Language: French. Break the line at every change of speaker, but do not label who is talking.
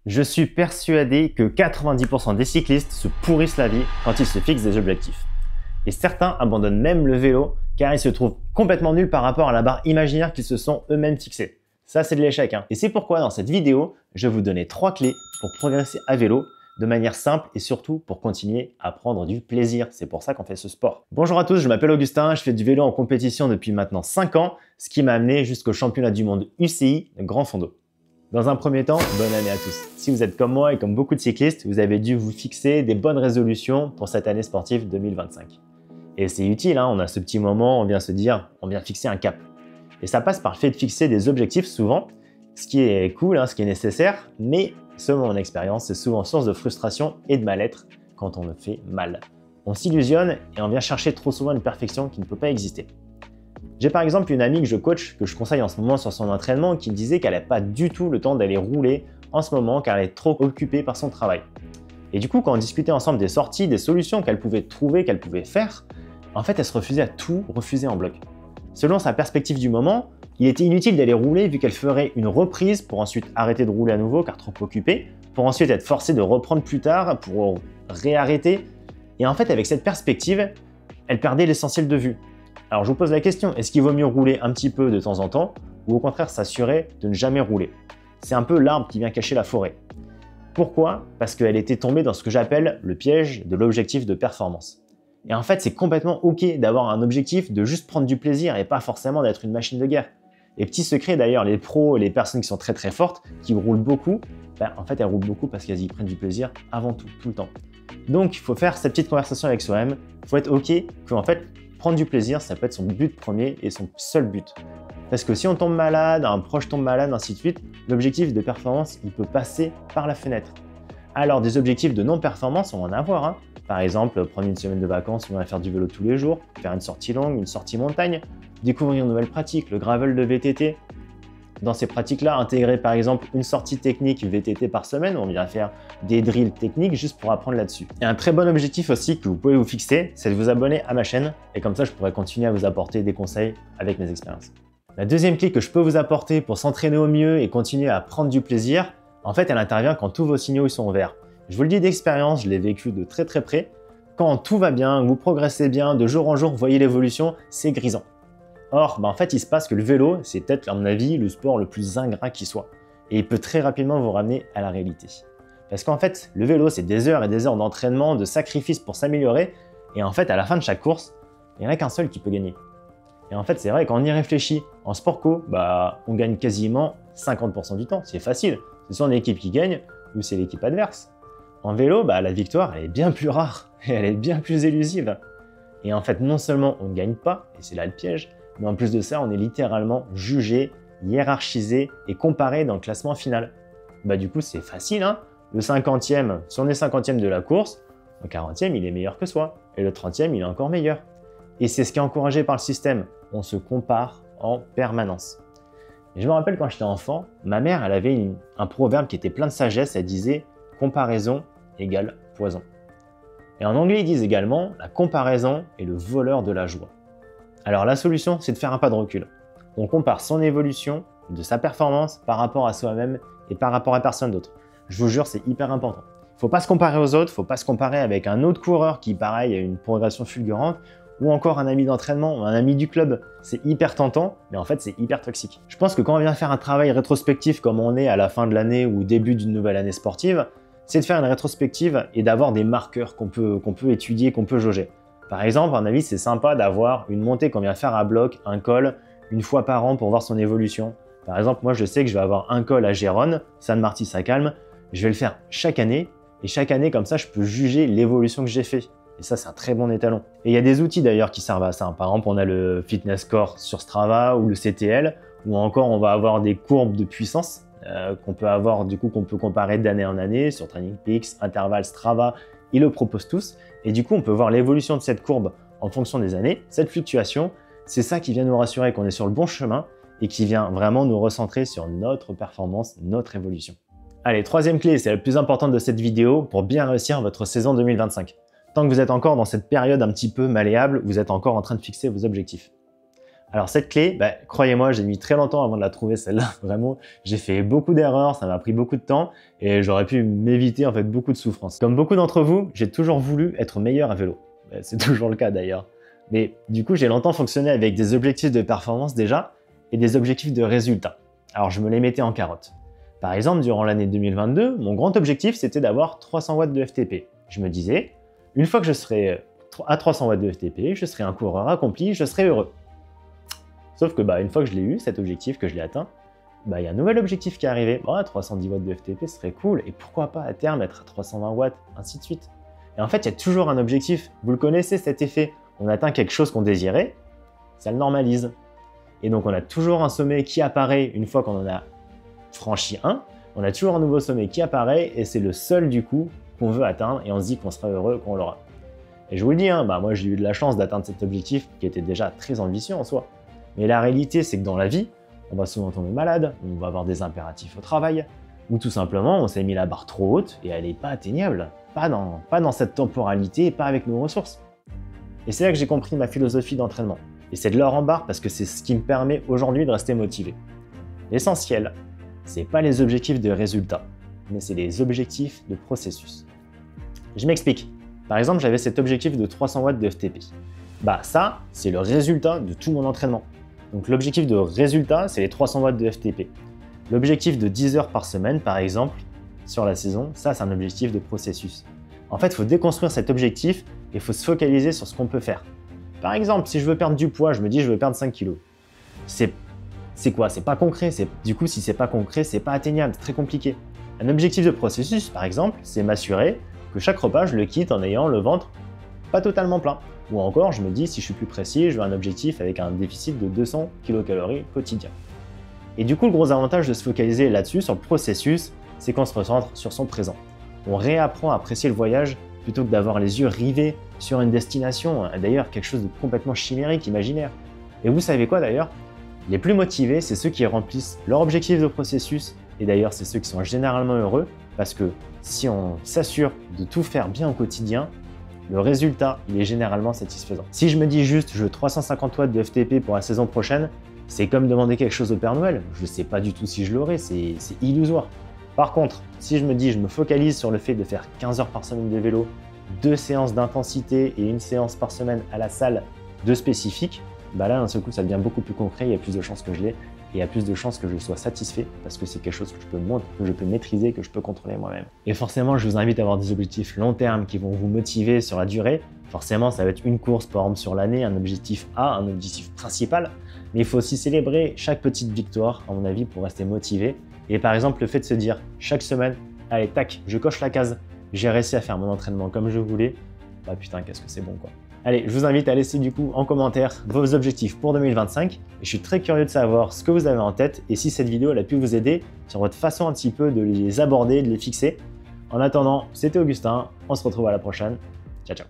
Je suis persuadé que 90% des cyclistes se pourrissent la vie quand ils se fixent des objectifs. Et certains abandonnent même le vélo car ils se trouvent complètement nuls par rapport à la barre imaginaire qu'ils se sont eux-mêmes fixés. Ça, c'est de l'échec. Et c'est pourquoi dans cette vidéo, je vais vous donner 3 clés pour progresser à vélo de manière simple et surtout pour continuer à prendre du plaisir. C'est pour ça qu'on fait ce sport. Bonjour à tous, je m'appelle Augustin, je fais du vélo en compétition depuis maintenant 5 ans, ce qui m'a amené jusqu'au championnat du monde UCI Grand Fondo. Dans un premier temps, bonne année à tous. Si vous êtes comme moi et comme beaucoup de cyclistes, vous avez dû vous fixer des bonnes résolutions pour cette année sportive 2025. Et c'est utile, on a ce petit moment, on vient se dire, on vient fixer un cap. Et ça passe par le fait de fixer des objectifs souvent, ce qui est cool, ce qui est nécessaire, mais selon mon expérience, c'est souvent source de frustration et de mal-être quand on le fait mal. On s'illusionne et on vient chercher trop souvent une perfection qui ne peut pas exister. J'ai par exemple une amie que je coach, que je conseille en ce moment sur son entraînement, qui me disait qu'elle n'avait pas du tout le temps d'aller rouler en ce moment car elle est trop occupée par son travail. Et du coup, quand on discutait ensemble des sorties, des solutions qu'elle pouvait trouver, qu'elle pouvait faire, en fait, elle se refusait à tout refuser en bloc. Selon sa perspective du moment, il était inutile d'aller rouler vu qu'elle ferait une reprise pour ensuite arrêter de rouler à nouveau car trop occupée, pour ensuite être forcée de reprendre plus tard, pour réarrêter. Et en fait, avec cette perspective, elle perdait l'essentiel de vue. Alors je vous pose la question, est-ce qu'il vaut mieux rouler un petit peu de temps en temps ou au contraire s'assurer de ne jamais rouler? C'est un peu l'arbre qui vient cacher la forêt. Pourquoi? Parce qu'elle était tombée dans ce que j'appelle le piège de l'objectif de performance. Et en fait, c'est complètement ok d'avoir un objectif, de juste prendre du plaisir et pas forcément d'être une machine de guerre. Et petit secret d'ailleurs, les pros et les personnes qui sont très très fortes, qui roulent beaucoup, en fait elles roulent beaucoup parce qu'elles y prennent du plaisir avant tout le temps. Donc il faut faire cette petite conversation avec soi-même, il faut être ok qu'en fait, prendre du plaisir, ça peut être son but premier et son seul but. Parce que si on tombe malade, un proche tombe malade, ainsi de suite, l'objectif de performance, il peut passer par la fenêtre. Alors des objectifs de non-performance, on va en avoir. Par exemple, prendre une semaine de vacances, on va faire du vélo tous les jours, faire une sortie longue, une sortie montagne, découvrir une nouvelle pratique, le gravel de VTT. Dans ces pratiques-là, intégrer par exemple une sortie technique VTT par semaine, où on vient faire des drills techniques juste pour apprendre là-dessus. Et un très bon objectif aussi que vous pouvez vous fixer, c'est de vous abonner à ma chaîne, et comme ça je pourrai continuer à vous apporter des conseils avec mes expériences. La deuxième clé que je peux vous apporter pour s'entraîner au mieux et continuer à prendre du plaisir, en fait elle intervient quand tous vos signaux ils sont au vert. Je vous le dis d'expérience, je l'ai vécu de très très près. Quand tout va bien, vous progressez bien, de jour en jour vous voyez l'évolution, c'est grisant. Or, en fait, il se passe que le vélo, c'est peut-être, à mon avis, le sport le plus ingrat qui soit. Et il peut très rapidement vous ramener à la réalité. Parce qu'en fait, le vélo, c'est des heures et des heures d'entraînement, de sacrifices pour s'améliorer. Et en fait, à la fin de chaque course, il n'y en a qu'un seul qui peut gagner. Et en fait, c'est vrai, quand on y réfléchit, en sport co, on gagne quasiment 50% du temps. C'est facile. C'est soit l'équipe qui gagne ou c'est l'équipe adverse. En vélo, la victoire, elle est bien plus rare et elle est bien plus élusive. Et en fait, non seulement on ne gagne pas, et c'est là le piège, mais en plus de ça, on est littéralement jugé, hiérarchisé et comparé dans le classement final. Du coup, c'est facile, Le 50e, si on est 50e de la course, le 40e, il est meilleur que soi. Et le 30e, il est encore meilleur. Et c'est ce qui est encouragé par le système. On se compare en permanence. Et je me rappelle quand j'étais enfant, ma mère, elle avait un proverbe qui était plein de sagesse. Elle disait « comparaison égale poison ». Et en anglais, ils disent également « la comparaison est le voleur de la joie ». Alors la solution, c'est de faire un pas de recul. On compare son évolution de sa performance par rapport à soi-même et par rapport à personne d'autre. Je vous jure, c'est hyper important. Il ne faut pas se comparer aux autres, il ne faut pas se comparer avec un autre coureur qui, pareil, a une progression fulgurante, ou encore un ami d'entraînement ou un ami du club. C'est hyper tentant, mais en fait, c'est hyper toxique. Je pense que quand on vient faire un travail rétrospectif comme on est à la fin de l'année ou au début d'une nouvelle année sportive, c'est de faire une rétrospective et d'avoir des marqueurs qu'on peut étudier, qu'on peut jauger. Par exemple, à mon avis, c'est sympa d'avoir une montée qu'on vient faire à bloc, un col, une fois par an pour voir son évolution. Par exemple, moi, je sais que je vais avoir un col à Gérone, Sainte-Marty-Sacalme. Je vais le faire chaque année. Et chaque année, comme ça, je peux juger l'évolution que j'ai fait. Et ça, c'est un très bon étalon. Et il y a des outils d'ailleurs qui servent à ça. Par exemple, on a le Fitness Score sur Strava ou le CTL, ou encore on va avoir des courbes de puissance qu'on peut avoir, du coup, qu'on peut comparer d'année en année sur Training Peaks, Interval, Strava. Ils le proposent tous. Et du coup, on peut voir l'évolution de cette courbe en fonction des années. Cette fluctuation, c'est ça qui vient nous rassurer qu'on est sur le bon chemin et qui vient vraiment nous recentrer sur notre performance, notre évolution. Allez, troisième clé, c'est la plus importante de cette vidéo pour bien réussir votre saison 2025. Tant que vous êtes encore dans cette période un petit peu malléable, vous êtes encore en train de fixer vos objectifs. Alors cette clé, croyez-moi, j'ai mis très longtemps avant de la trouver celle-là. Vraiment, j'ai fait beaucoup d'erreurs, ça m'a pris beaucoup de temps et j'aurais pu m'éviter en fait beaucoup de souffrance. Comme beaucoup d'entre vous, j'ai toujours voulu être meilleur à vélo. C'est toujours le cas d'ailleurs. Mais du coup, j'ai longtemps fonctionné avec des objectifs de performance déjà et des objectifs de résultat. Alors je me les mettais en carotte. Par exemple, durant l'année 2022, mon grand objectif c'était d'avoir 300 watts de FTP. Je me disais, une fois que je serai à 300 watts de FTP, je serai un coureur accompli, je serai heureux. Sauf que une fois que je l'ai eu, cet objectif, que je l'ai atteint, il y a un nouvel objectif qui est arrivé. 310 watts de FTP serait cool, et pourquoi pas à terme être à 320 watts, ainsi de suite. Et en fait, il y a toujours un objectif. Vous le connaissez cet effet. On atteint quelque chose qu'on désirait, ça le normalise. Et donc on a toujours un sommet qui apparaît une fois qu'on en a franchi un. On a toujours un nouveau sommet qui apparaît, et c'est le seul du coup qu'on veut atteindre, et on se dit qu'on sera heureux quand on l'aura. Et je vous le dis, moi j'ai eu de la chance d'atteindre cet objectif qui était déjà très ambitieux en soi. Mais la réalité, c'est que dans la vie, on va souvent tomber malade, on va avoir des impératifs au travail, ou tout simplement, on s'est mis la barre trop haute et elle n'est pas atteignable. Pas dans cette temporalité et pas avec nos ressources. Et c'est là que j'ai compris ma philosophie d'entraînement. Et c'est de l'or en barre parce que c'est ce qui me permet aujourd'hui de rester motivé. L'essentiel, c'est pas les objectifs de résultat, mais c'est les objectifs de processus. Je m'explique. Par exemple, j'avais cet objectif de 300 watts de FTP. Ça, c'est le résultat de tout mon entraînement. Donc l'objectif de résultat, c'est les 300 watts de FTP. L'objectif de 10 heures par semaine, par exemple, sur la saison, ça c'est un objectif de processus. En fait, il faut déconstruire cet objectif et il faut se focaliser sur ce qu'on peut faire. Par exemple, si je veux perdre du poids, je me dis je veux perdre 5 kg. C'est quoi? C'est pas concret. Du coup, si c'est pas concret, c'est pas atteignable, c'est très compliqué. Un objectif de processus, par exemple, c'est m'assurer que chaque repas, je le quitte en ayant le ventre pas totalement plein. Ou encore, je me dis, si je suis plus précis, je veux un objectif avec un déficit de 200 kcal quotidien. Et du coup, le gros avantage de se focaliser là-dessus, sur le processus, c'est qu'on se recentre sur son présent. On réapprend à apprécier le voyage plutôt que d'avoir les yeux rivés sur une destination, d'ailleurs quelque chose de complètement chimérique, imaginaire. Et vous savez quoi d'ailleurs? Les plus motivés, c'est ceux qui remplissent leur objectif de processus, et d'ailleurs c'est ceux qui sont généralement heureux, parce que si on s'assure de tout faire bien au quotidien, le résultat, il est généralement satisfaisant. Si je me dis juste, je veux 350 watts de FTP pour la saison prochaine, c'est comme demander quelque chose au Père Noël. Je ne sais pas du tout si je l'aurai, c'est illusoire. Par contre, si je me dis, je me focalise sur le fait de faire 15 heures par semaine de vélo, 2 séances d'intensité et 1 séance par semaine à la salle de spécifique, là, d'un seul coup, ça devient beaucoup plus concret, il y a plus de chances que je l'ai, et il y a plus de chances que je sois satisfait, parce que c'est quelque chose que je peux maîtriser, que je peux contrôler moi-même. Et forcément, je vous invite à avoir des objectifs long terme qui vont vous motiver sur la durée. Forcément, ça va être une course, par exemple, sur l'année, un objectif A, un objectif principal, mais il faut aussi célébrer chaque petite victoire, à mon avis, pour rester motivé. Et par exemple, le fait de se dire, chaque semaine, allez, tac, je coche la case, j'ai réussi à faire mon entraînement comme je voulais, putain, qu'est-ce que c'est bon, quoi. Allez, je vous invite à laisser du coup en commentaire vos objectifs pour 2025 et je suis très curieux de savoir ce que vous avez en tête et si cette vidéo elle a pu vous aider sur votre façon un petit peu de les aborder, de les fixer. En attendant, c'était Augustin, on se retrouve à la prochaine. Ciao, ciao.